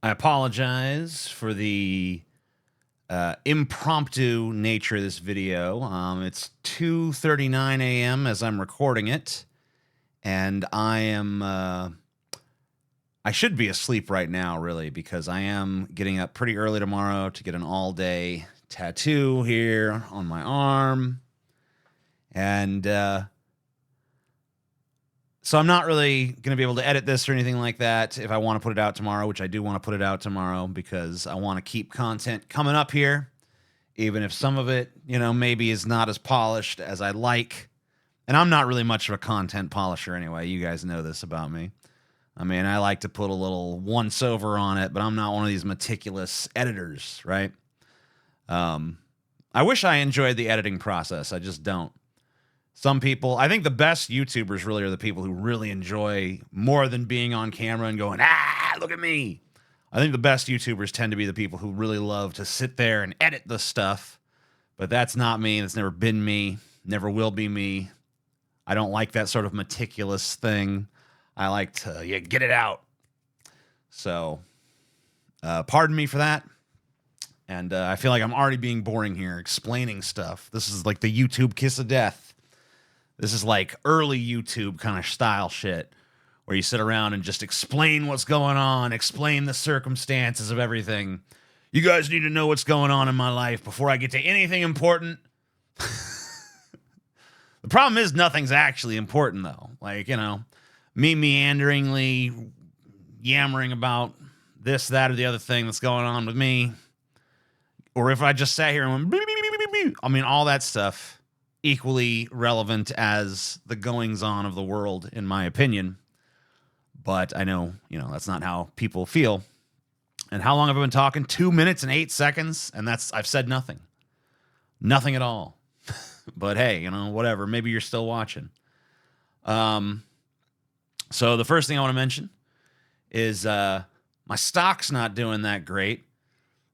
I apologize for the impromptu nature of this video. It's 2:39 a.m. as I'm recording it, and I should be asleep right now, really, because I am getting up pretty early tomorrow to get an all-day tattoo here on my arm, and so I'm not really going to be able to edit this or anything like that if I want to put it out tomorrow, which I do want to put it out tomorrow because I want to keep content coming up here, even if some of it, maybe is not as polished as I like. And I'm not really much of a content polisher anyway. You guys know this about me. I mean, I like to put a little once-over on it, but I'm not one of these meticulous editors, right? I wish I enjoyed the editing process. I just don't. Some people, I think the best YouTubers really are the people who really enjoy more than being on camera and going, look at me. I think the best YouTubers tend to be the people who really love to sit there and edit the stuff. But that's not me. That's never been me. Never will be me. I don't like that sort of meticulous thing. I like to get it out. So, pardon me for that. And I feel like I'm already being boring here, explaining stuff. This is like the YouTube kiss of death. This is like early YouTube kind of style shit where you sit around and just explain what's going on, explain the circumstances of everything. You guys need to know what's going on in my life before I get to anything important. The problem is nothing's actually important, though. Like, me meanderingly yammering about this, that, or the other thing that's going on with me. Or if I just sat here and went, beep, beep, beep, beep, beep, I mean, all that stuff. Equally relevant as the goings-on of the world, in my opinion. But I know, that's not how people feel. And how long have I been talking? 2 minutes and 8 seconds? And I've said nothing. Nothing at all. But hey, whatever. Maybe you're still watching. So the first thing I want to mention is my stock's not doing that great.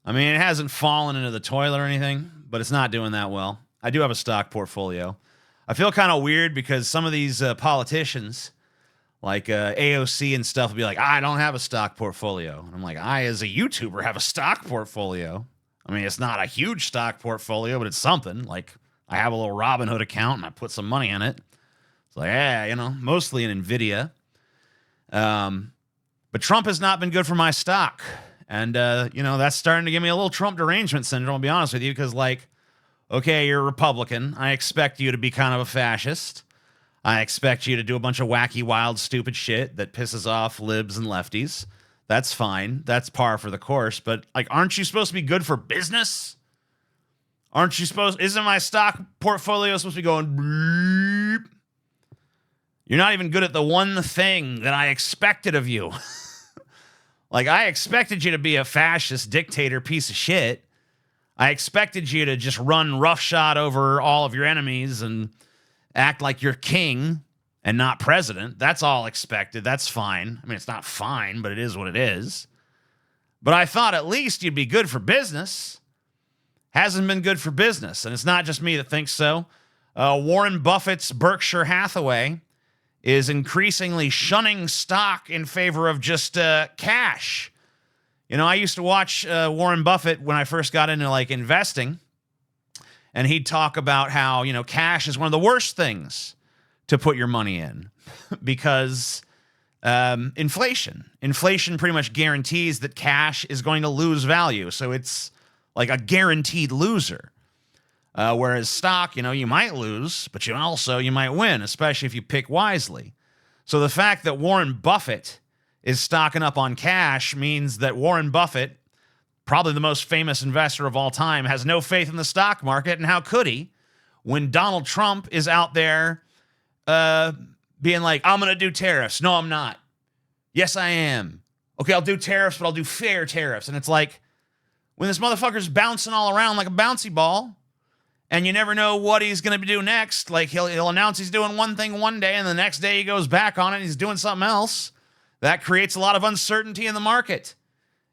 I mean, it hasn't fallen into the toilet or anything, but it's not doing that well. I do have a stock portfolio. I feel kind of weird because some of these politicians, like AOC and stuff, will be like, I don't have a stock portfolio. And I'm like, I, as a YouTuber, have a stock portfolio. I mean, it's not a huge stock portfolio, but it's something. Like, I have a little Robinhood account, and I put some money in it. It's like, mostly in NVIDIA. But Trump has not been good for my stock. And, that's starting to give me a little Trump Derangement Syndrome, I'll be honest with you, because, okay, you're a Republican. I expect you to be kind of a fascist. I expect you to do a bunch of wacky, wild, stupid shit that pisses off libs and lefties. That's fine. That's par for the course. But, aren't you supposed to be good for business? Isn't my stock portfolio supposed to be going bleep? You're not even good at the one thing that I expected of you. I expected you to be a fascist dictator piece of shit. I expected you to just run roughshod over all of your enemies and act like you're king and not president. That's all expected. That's fine. I mean, it's not fine, but it is what it is. But I thought at least you'd be good for business. Hasn't been good for business. And it's not just me that thinks so. Warren Buffett's Berkshire Hathaway is increasingly shunning stock in favor of just cash. I used to watch Warren Buffett when I first got into investing, and he'd talk about how, cash is one of the worst things to put your money in because inflation. Inflation pretty much guarantees that cash is going to lose value. So it's like a guaranteed loser. Whereas stock, you might lose, but you might win, especially if you pick wisely. So the fact that Warren Buffett is stocking up on cash means that Warren Buffett, probably the most famous investor of all time, has no faith in the stock market. And how could he when Donald Trump is out there being like, I'm going to do tariffs. No, I'm not. Yes, I am. Okay, I'll do tariffs, but I'll do fair tariffs. And it's like when this motherfucker's bouncing all around like a bouncy ball and you never know what he's going to do next. Like he'll announce he's doing one thing one day and the next day he goes back on it and he's doing something else. That creates a lot of uncertainty in the market.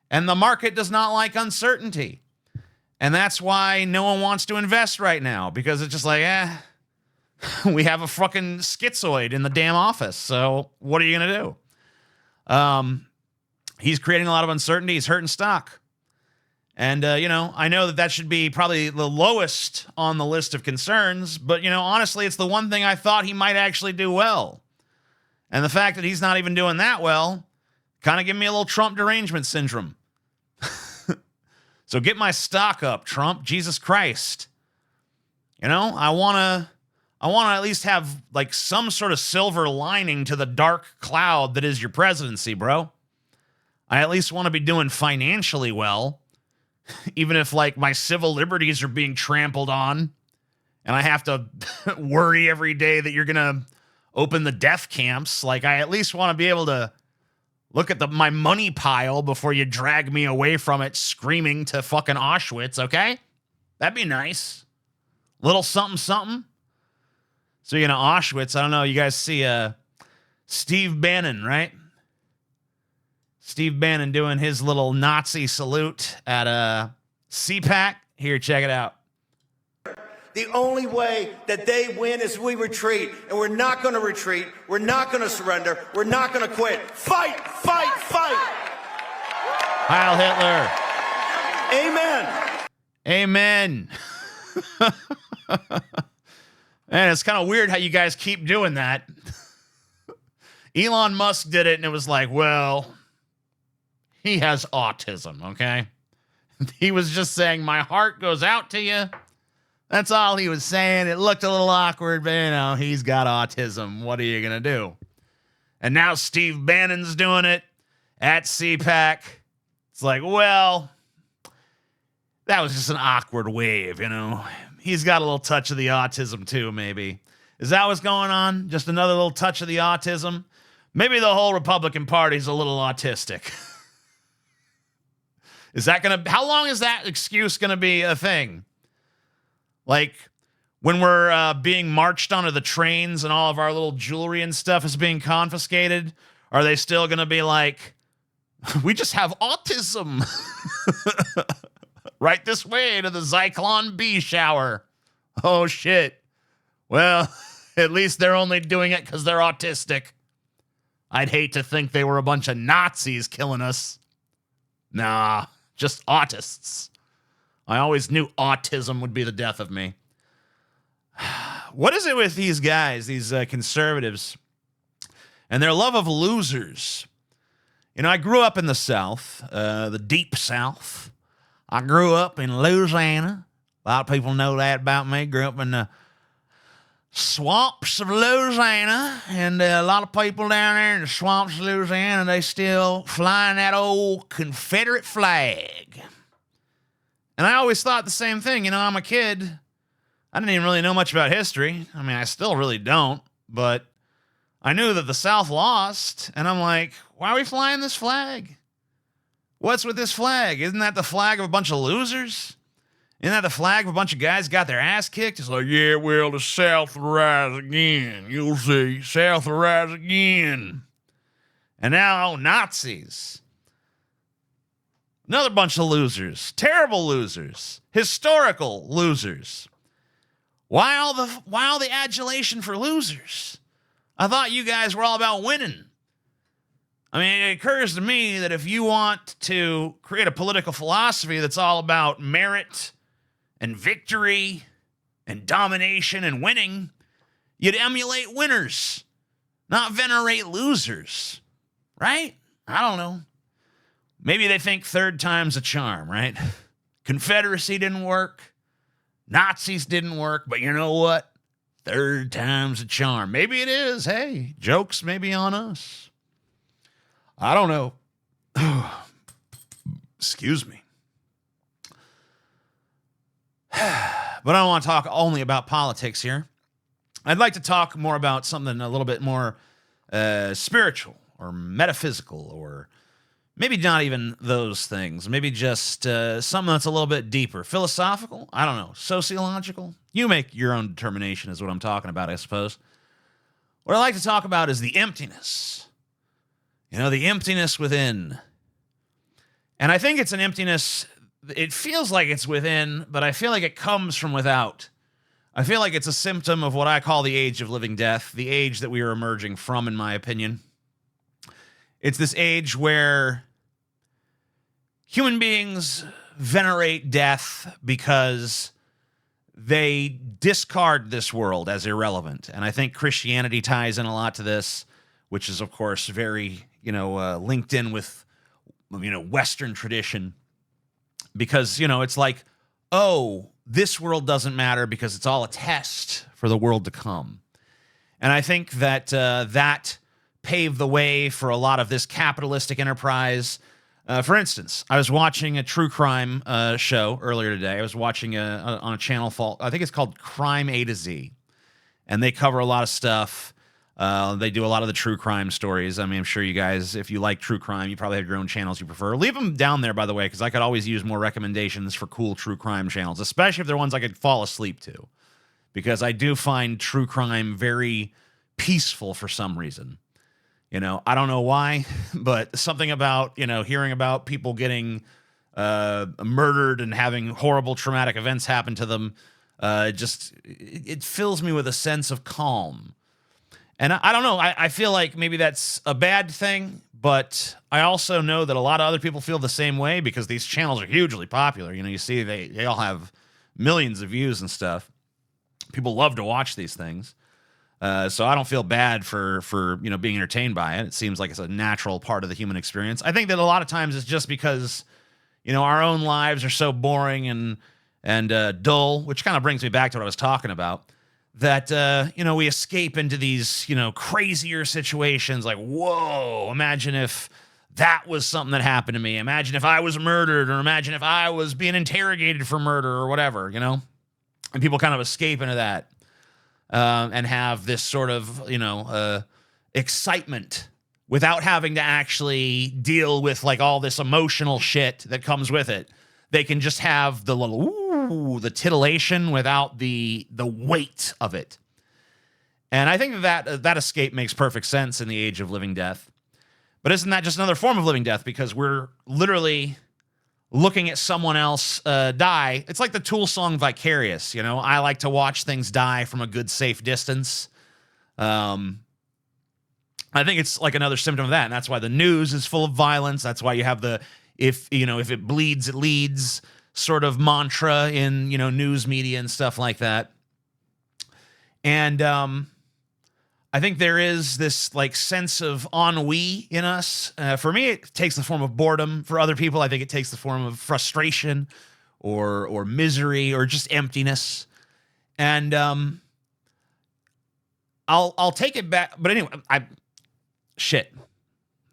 And the market does not like uncertainty. And that's why no one wants to invest right now, because it's just like, we have a fucking schizoid in the damn office. So what are you going to do? he's creating a lot of uncertainty. He's hurting stock. And, I know that should be probably the lowest on the list of concerns, but, honestly, it's the one thing I thought he might actually do well. And the fact that he's not even doing that well kind of give me a little Trump Derangement Syndrome. So get my stock up, Trump. Jesus Christ. I want to at least have like some sort of silver lining to the dark cloud that is your presidency, bro. I at least want to be doing financially well, even if like my civil liberties are being trampled on and I have to worry every day that you're going to open the death camps. Like, I at least want to be able to look at my money pile before you drag me away from it screaming to fucking Auschwitz, okay? That'd be nice. Little something, something. So, Auschwitz, I don't know, you guys see Steve Bannon, right? Steve Bannon doing his little Nazi salute at CPAC. Here, check it out. The only way that they win is we retreat, and we're not going to retreat. We're not going to surrender. We're not going to quit. Fight, fight, fight. Heil Hitler. Amen. Amen. Man, it's kind of weird how you guys keep doing that. Elon Musk did it, and it was like, well, he has autism, okay? He was just saying, my heart goes out to you. That's all he was saying. It looked a little awkward, but, he's got autism. What are you going to do? And now Steve Bannon's doing it at CPAC. It's like, well, that was just an awkward wave, He's got a little touch of the autism, too, maybe. Is that what's going on? Just another little touch of the autism? Maybe the whole Republican Party's a little autistic. How long is that excuse going to be a thing? Like, when we're being marched onto the trains and all of our little jewelry and stuff is being confiscated, are they still going to be like, we just have autism? Right this way to the Zyklon B shower. Oh, shit. Well, at least they're only doing it because they're autistic. I'd hate to think they were a bunch of Nazis killing us. Nah, just autists. I always knew autism would be the death of me. What is it with these guys, these conservatives, and their love of losers? I grew up in the South, the deep South. I grew up in Louisiana. A lot of people know that about me. Grew up in the swamps of Louisiana, and a lot of people down there in the swamps of Louisiana, they still flying that old Confederate flag. And I always thought the same thing. I'm a kid. I didn't even really know much about history. I mean, I still really don't, but I knew that the South lost, and I'm like, why are we flying this flag? What's with this flag? Isn't that the flag of a bunch of losers? Isn't that the flag of a bunch of guys got their ass kicked? It's like, yeah, well, the South will rise again. You'll see. South will rise again. And now, Nazis. Another bunch of losers. Terrible losers. Historical losers. Why all the adulation for losers? I thought you guys were all about winning. I mean, it occurs to me that if you want to create a political philosophy that's all about merit and victory and domination and winning, you'd emulate winners, not venerate losers, right? I don't know. Maybe they think third time's a charm, right? Confederacy didn't work. Nazis didn't work, but you know what? Third time's a charm. Maybe it is. Hey, jokes maybe on us. I don't know. Excuse me. But I don't want to talk only about politics here. I'd like to talk more about something a little bit more spiritual or metaphysical, or maybe not even those things. Maybe just something that's a little bit deeper. Philosophical? I don't know. Sociological? You make your own determination is what I'm talking about, I suppose. What I like to talk about is the emptiness. The emptiness within. And I think it's an emptiness, it feels like it's within, but I feel like it comes from without. I feel like it's a symptom of what I call the age of living death, the age that we are emerging from, in my opinion. It's this age where human beings venerate death because they discard this world as irrelevant. And I think Christianity ties in a lot to this, which is, of course, very, linked in with, Western tradition. Because, it's like, oh, this world doesn't matter because it's all a test for the world to come. And I think that that paved the way for a lot of this capitalistic enterprise. For instance, I was watching a true crime show earlier today. I was watching on a channel, I think it's called Crime A to Z. And they cover a lot of stuff. They do a lot of the true crime stories. I mean, I'm sure you guys, if you like true crime, you probably have your own channels you prefer. Leave them down there, by the way, because I could always use more recommendations for cool true crime channels, especially if they're ones I could fall asleep to. Because I do find true crime very peaceful for some reason. I don't know why, but something about, hearing about people getting murdered and having horrible traumatic events happen to them, it fills me with a sense of calm. And I don't know, I feel like maybe that's a bad thing, but I also know that a lot of other people feel the same way because these channels are hugely popular. You see they all have millions of views and stuff. People love to watch these things. So I don't feel bad for being entertained by it. It seems like it's a natural part of the human experience. I think that a lot of times it's just because, our own lives are so boring and dull, which kind of brings me back to what I was talking about, that, we escape into these, crazier situations like, whoa, imagine if that was something that happened to me. Imagine if I was murdered, or imagine if I was being interrogated for murder or whatever, and people kind of escape into that. And have this sort of, excitement without having to actually deal with like all this emotional shit that comes with it. They can just have the little, the titillation without the weight of it. And I think that escape makes perfect sense in the age of living death. But isn't that just another form of living death? Because we're literally looking at someone else die. It's like the Tool song Vicarious. I like to watch things die from a good, safe distance. I think it's like another symptom of that. And that's why the news is full of violence. That's why you have the, if it bleeds, it leads sort of mantra in, news media and stuff like that. And I think there is this like sense of ennui in us. For me, it takes the form of boredom. For other people, I think it takes the form of frustration or misery or just emptiness. And I'll take it back. But anyway,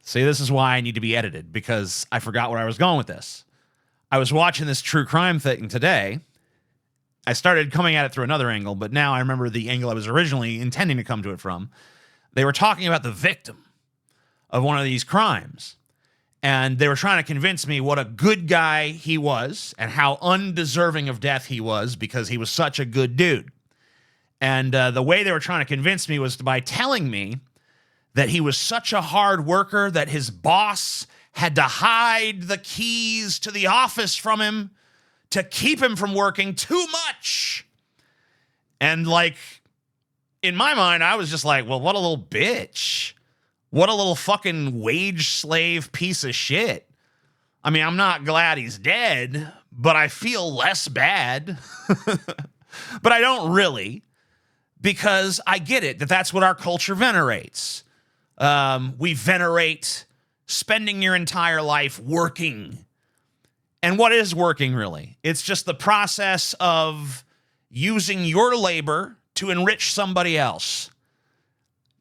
See, this is why I need to be edited, because I forgot where I was going with this. I was watching this true crime thing today. I started coming at it through another angle, but now I remember the angle I was originally intending to come to it from. They were talking about the victim of one of these crimes, and they were trying to convince me what a good guy he was and how undeserving of death he was because he was such a good dude. And the way they were trying to convince me was by telling me that he was such a hard worker that his boss had to hide the keys to the office from him to keep him from working too much. And like, in my mind, I was just like, well, what a little bitch. What a little fucking wage slave piece of shit. I mean, I'm not glad he's dead, but I feel less bad. But I don't really, because I get it, that's what our culture venerates. We venerate spending your entire life working. And what is working, really? It's just the process of using your labor to enrich somebody else.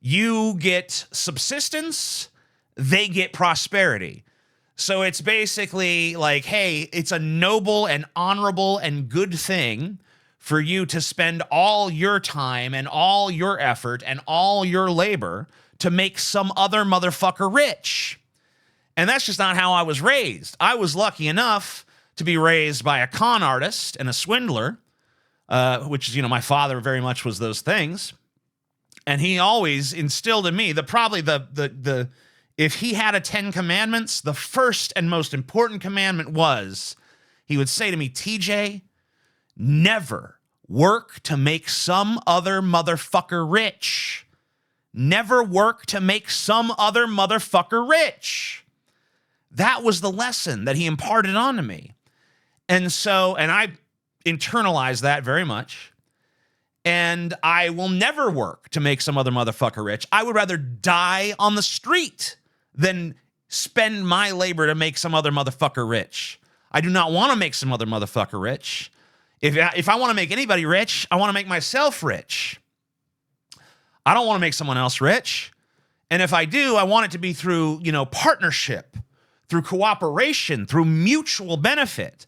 You get subsistence, they get prosperity. So it's basically like, hey, it's a noble and honorable and good thing for you to spend all your time and all your effort and all your labor to make some other motherfucker rich. And that's just not how I was raised. I was lucky enough to be raised by a con artist and a swindler, which is, my father very much was those things. And he always instilled in me if he had a 10 commandments, the first and most important commandment was, he would say to me, TJ, never work to make some other motherfucker rich. Never work to make some other motherfucker rich. That was the lesson that he imparted onto me. And so, and I internalized that very much. And I will never work to make some other motherfucker rich. I would rather die on the street than spend my labor to make some other motherfucker rich. I do not want to make some other motherfucker rich. If I want to make anybody rich, I want to make myself rich. I don't want to make someone else rich. And if I do, I want it to be through, partnership, through cooperation, through mutual benefit.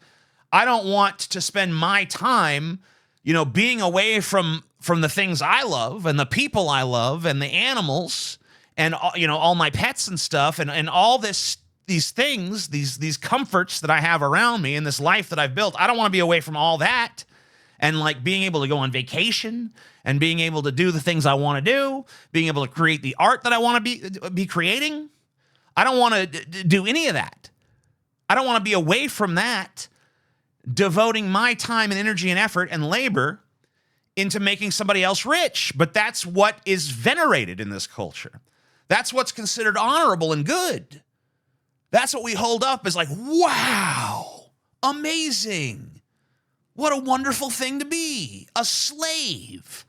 I don't want to spend my time, being away from the things I love and the people I love and the animals and, all my pets and stuff and all these things, these comforts that I have around me in this life that I've built. I don't want to be away from all that and like being able to go on vacation and being able to do the things I want to do, being able to create the art that I want to be creating. I don't want to do any of that. I don't want to be away from that, devoting my time and energy and effort and labor into making somebody else rich. But that's what is venerated in this culture. That's what's considered honorable and good. That's what we hold up as like, wow, amazing. What a wonderful thing to be. A slave,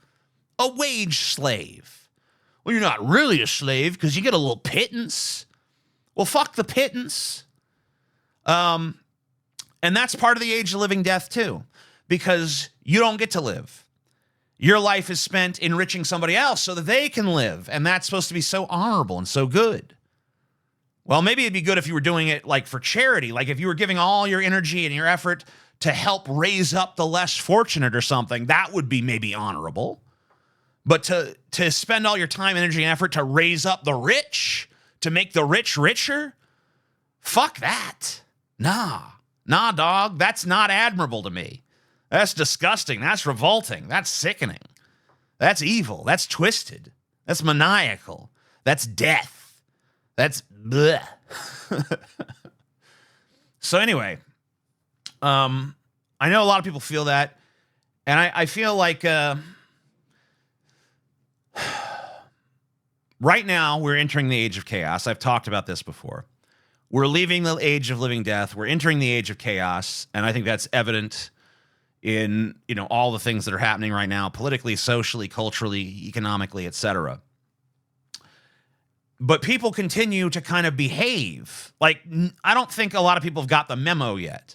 a wage slave. Well, you're not really a slave because you get a little pittance. Well, fuck the pittance. And that's part of the age of living death too, because you don't get to live. Your life is spent enriching somebody else so that they can live. And that's supposed to be so honorable and so good. Well, maybe it'd be good if you were doing it like for charity, like if you were giving all your energy and your effort to help raise up the less fortunate or something, that would be maybe honorable. But to spend all your time, energy, and effort to raise up the rich, to make the rich richer, fuck that. Nah, dog, that's not admirable to me. That's disgusting. That's revolting. That's sickening. That's evil. That's twisted. That's maniacal. That's death. That's bleh. So anyway, I know a lot of people feel that, and I feel like right now we're entering the age of chaos. I've talked about this before. We're leaving the age of living death. We're entering the age of chaos, and I think that's evident in all the things that are happening right now, politically, socially, culturally, economically, etc. But people continue to kind of behave. Like, I don't think a lot of people have got the memo yet.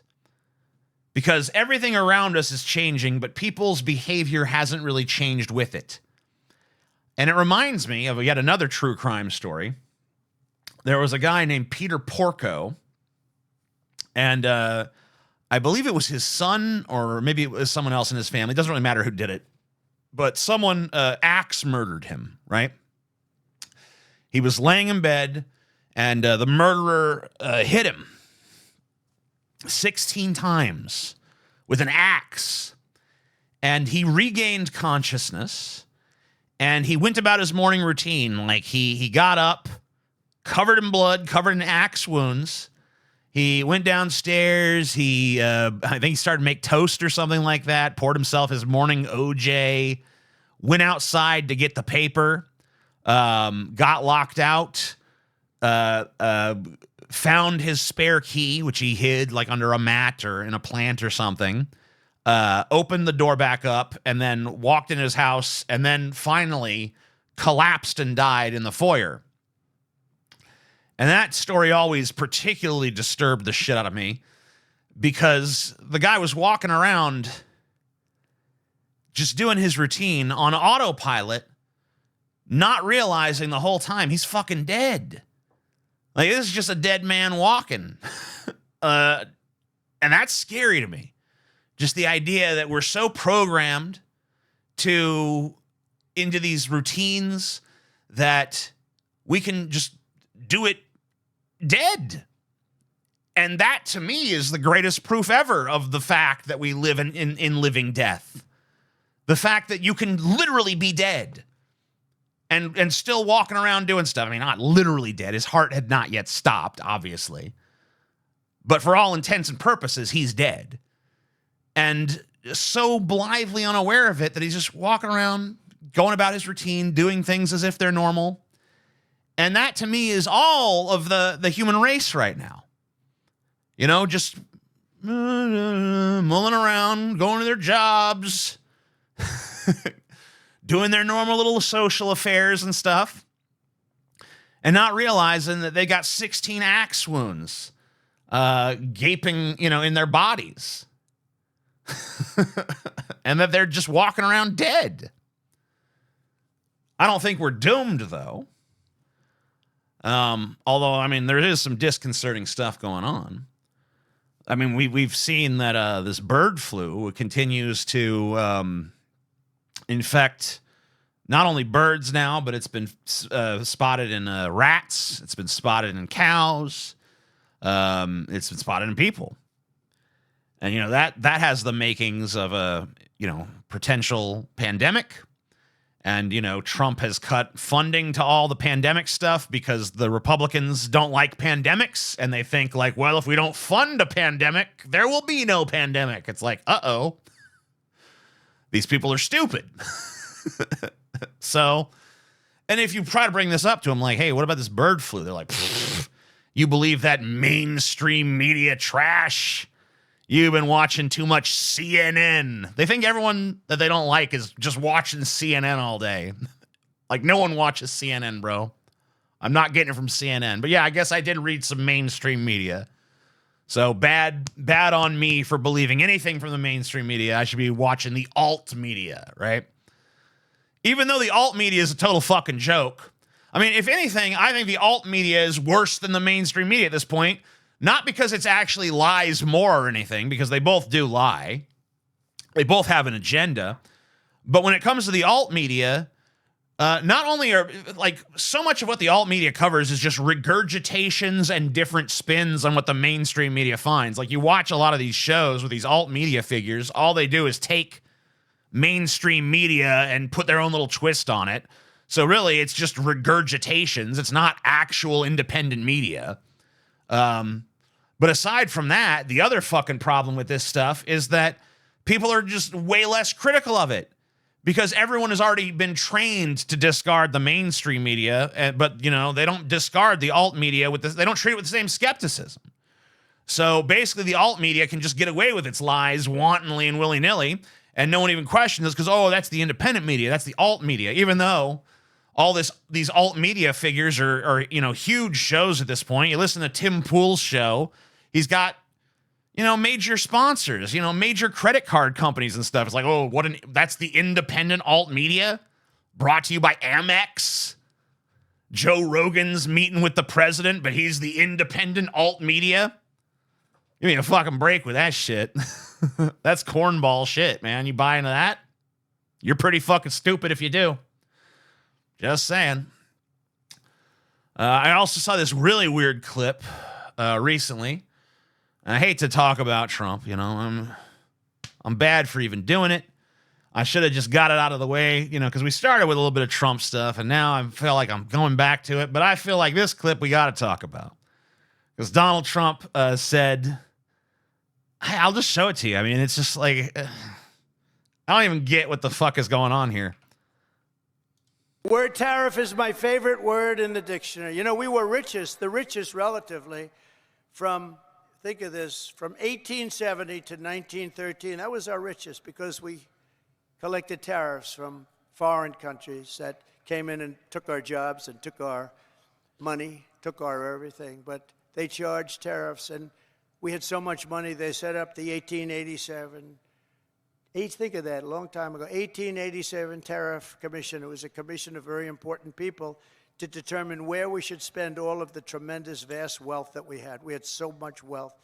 Because everything around us is changing, but people's behavior hasn't really changed with it. And it reminds me of yet another true crime story. There was a guy named Peter Porco. And I believe it was his son, or maybe it was someone else in his family. It doesn't really matter who did it. But someone axe murdered him, right? He was laying in bed, and the murderer hit him 16 times with an axe. And he regained consciousness, and he went about his morning routine. Like, he got up, covered in blood, covered in axe wounds. He went downstairs. I think he started to make toast or something like that, poured himself his morning OJ, went outside to get the paper. Got locked out, found his spare key, which he hid like under a mat or in a plant or something, opened the door back up, and then walked into his house, and then finally collapsed and died in the foyer. And that story always particularly disturbed the shit out of me, because the guy was walking around just doing his routine on autopilot, not realizing the whole time he's fucking dead. Like, this is just a dead man walking. And that's scary to me. Just the idea that we're so programmed into these routines that we can just do it dead. And that, to me, is the greatest proof ever of the fact that we live in living death. The fact that you can literally be dead and still walking around doing stuff. I mean, not literally dead. His heart had not yet stopped, obviously. But for all intents and purposes, he's dead. And so blithely unaware of it that he's just walking around, going about his routine, doing things as if they're normal. And that, to me, is all of the human race right now. Just mulling around, going to their jobs, doing their normal little social affairs and stuff, and not realizing that they got 16 axe wounds gaping, in their bodies. And that they're just walking around dead. I don't think we're doomed, though. Although, there is some disconcerting stuff going on. We've seen that this bird flu continues to infect not only birds now, but it's been spotted in rats. It's been spotted in cows. It's been spotted in people. And, that has the makings of a, potential pandemic. And, Trump has cut funding to all the pandemic stuff because the Republicans don't like pandemics. And they think like, well, if we don't fund a pandemic, there will be no pandemic. It's like, uh-oh, these people are stupid. So, and if you try to bring this up to them, like, hey, what about this bird flu? They're like, you believe that mainstream media trash? You've been watching too much CNN. They think everyone that they don't like is just watching CNN all day. Like, no one watches CNN, bro. I'm not getting it from CNN. But yeah, I guess I did read some mainstream media. So bad on me for believing anything from the mainstream media. I should be watching the alt media, right? Even though the alt media is a total fucking joke. If anything, I think the alt media is worse than the mainstream media at this point. Not because it's actually lies more or anything, because they both do lie. They both have an agenda. But when it comes to the alt media, not only are, so much of what the alt media covers is just regurgitations and different spins on what the mainstream media finds. Like, you watch a lot of these shows with these alt media figures, all they do is take mainstream media and put their own little twist on it. So really, it's just regurgitations. It's not actual independent media. But aside from that, the other fucking problem with this stuff is that people are just way less critical of it because everyone has already been trained to discard the mainstream media, but they don't discard the alt media with this. They don't treat it with the same skepticism. So basically, the alt media can just get away with its lies wantonly and willy-nilly, and no one even questions this because, oh, that's the independent media, that's the alt media, even though all these alt media figures are huge shows at this point. You listen to Tim Pool's show. He's got, major sponsors, major credit card companies and stuff. It's like, oh, that's the independent alt media brought to you by Amex. Joe Rogan's meeting with the president, but he's the independent alt media. Give me a fucking break with that shit. That's cornball shit, man. You buy into that? You're pretty fucking stupid if you do. Just saying. I also saw this really weird clip recently. I hate to talk about Trump, I'm bad for even doing it. I should have just got it out of the way, because we started with a little bit of Trump stuff, and now I feel like I'm going back to it. But I feel like this clip we got to talk about. Because Donald Trump said, I'll just show it to you. It's just like, I don't even get what the fuck is going on here. Word tariff is my favorite word in the dictionary. We were the richest relatively think of this, from 1870 to 1913. That was our richest because we collected tariffs from foreign countries that came in and took our jobs and took our money, took our everything. But they charged tariffs, and we had so much money, they set up the 1887. Think of that, a long time ago. 1887 Tariff Commission. It was a commission of very important people to determine where we should spend all of the tremendous, vast wealth that we had. We had so much wealth.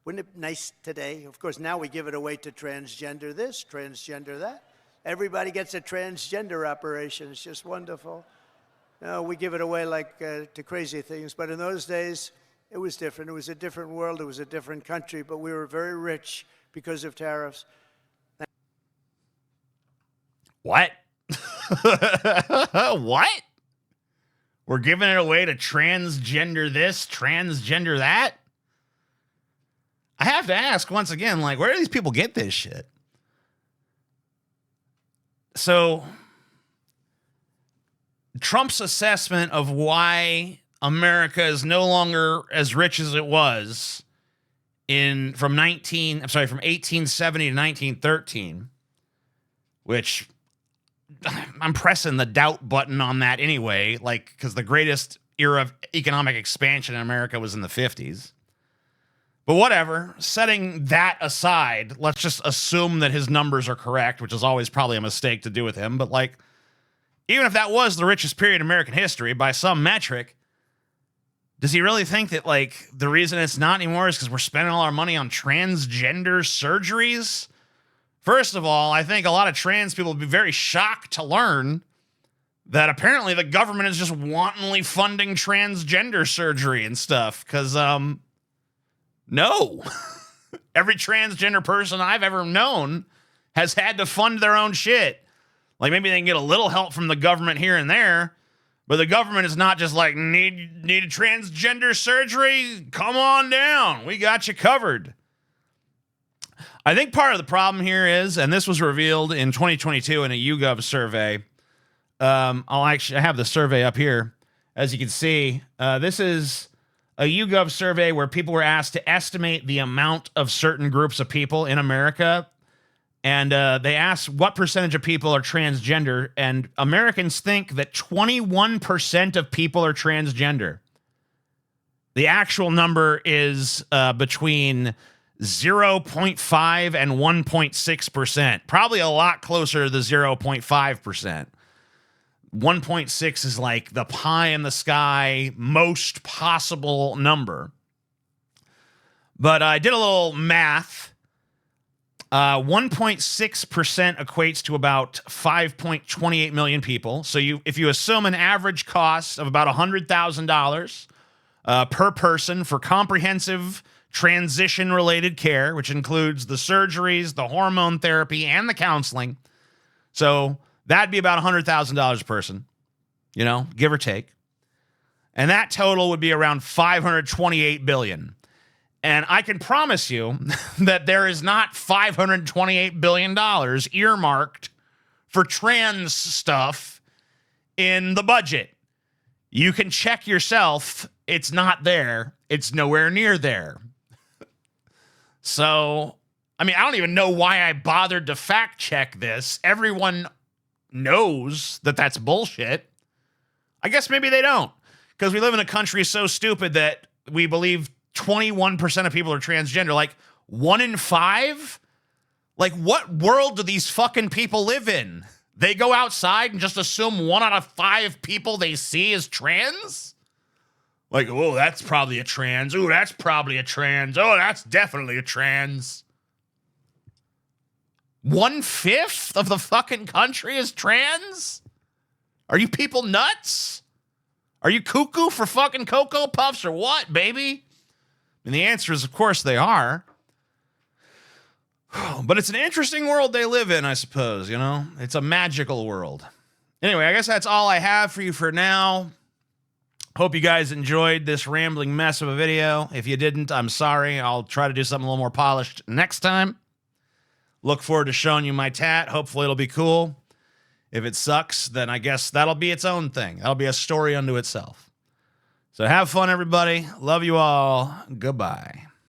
Wouldn't it be nice today? Of course, now we give it away to transgender this, transgender that. Everybody gets a transgender operation. It's just wonderful. No, we give it away like to crazy things. But in those days, it was different. It was a different world. It was a different country. But we were very rich because of tariffs. What? What? We're giving it away to transgender this, transgender that? I have to ask once again, where do these people get this shit? So, Trump's assessment of why America is no longer as rich as it was from 1870 to 1913, which I'm pressing the doubt button on that anyway, like, because the greatest era of economic expansion in America was in the 50s. But whatever, setting that aside, let's just assume that his numbers are correct, which is always probably a mistake to do with him. But like, even if that was the richest period in American history by some metric, does he really think that like the reason it's not anymore is because we're spending all our money on transgender surgeries? First of all, I think a lot of trans people would be very shocked to learn that apparently the government is just wantonly funding transgender surgery and stuff. Because, no. Every transgender person I've ever known has had to fund their own shit. Like, maybe they can get a little help from the government here and there, but the government is not just like, need a transgender surgery? Come on down. We got you covered. I think part of the problem here is, and this was revealed in 2022 in a YouGov survey. I have the survey up here. As you can see, this is a YouGov survey where people were asked to estimate the amount of certain groups of people in America. And they asked what percentage of people are transgender. And Americans think that 21% of people are transgender. The actual number is between 0.5 and 1.6%. Probably a lot closer to the 0.5%. 1.6 is like the pie in the sky, most possible number. But I did a little math. 1.6% equates to about 5.28 million people. So if you assume an average cost of about $100,000 per person for comprehensive transition-related care, which includes the surgeries, the hormone therapy, and the counseling. So that'd be about $100,000 a person, give or take. And that total would be around $528 billion. And I can promise you that there is not $528 billion earmarked for trans stuff in the budget. You can check yourself. It's not there. It's nowhere near there. So, I don't even know why I bothered to fact check this. Everyone knows that that's bullshit. I guess maybe they don't, because we live in a country so stupid that we believe 21% of people are transgender. Like 1 in 5? Like, what world do these fucking people live in? They go outside and just assume 1 out of 5 people they see is trans? Like, oh, that's probably a trans. Oh, that's probably a trans. Oh, that's definitely a trans. 1/5 of the fucking country is trans? Are you people nuts? Are you cuckoo for fucking Cocoa Puffs or what, baby? And the answer is, of course, they are. But it's an interesting world they live in, I suppose, It's a magical world. Anyway, I guess that's all I have for you for now. Hope you guys enjoyed this rambling mess of a video. If you didn't, I'm sorry. I'll try to do something a little more polished next time. Look forward to showing you my tat. Hopefully it'll be cool. If it sucks, then I guess that'll be its own thing. That'll be a story unto itself. So have fun, everybody. Love you all. Goodbye.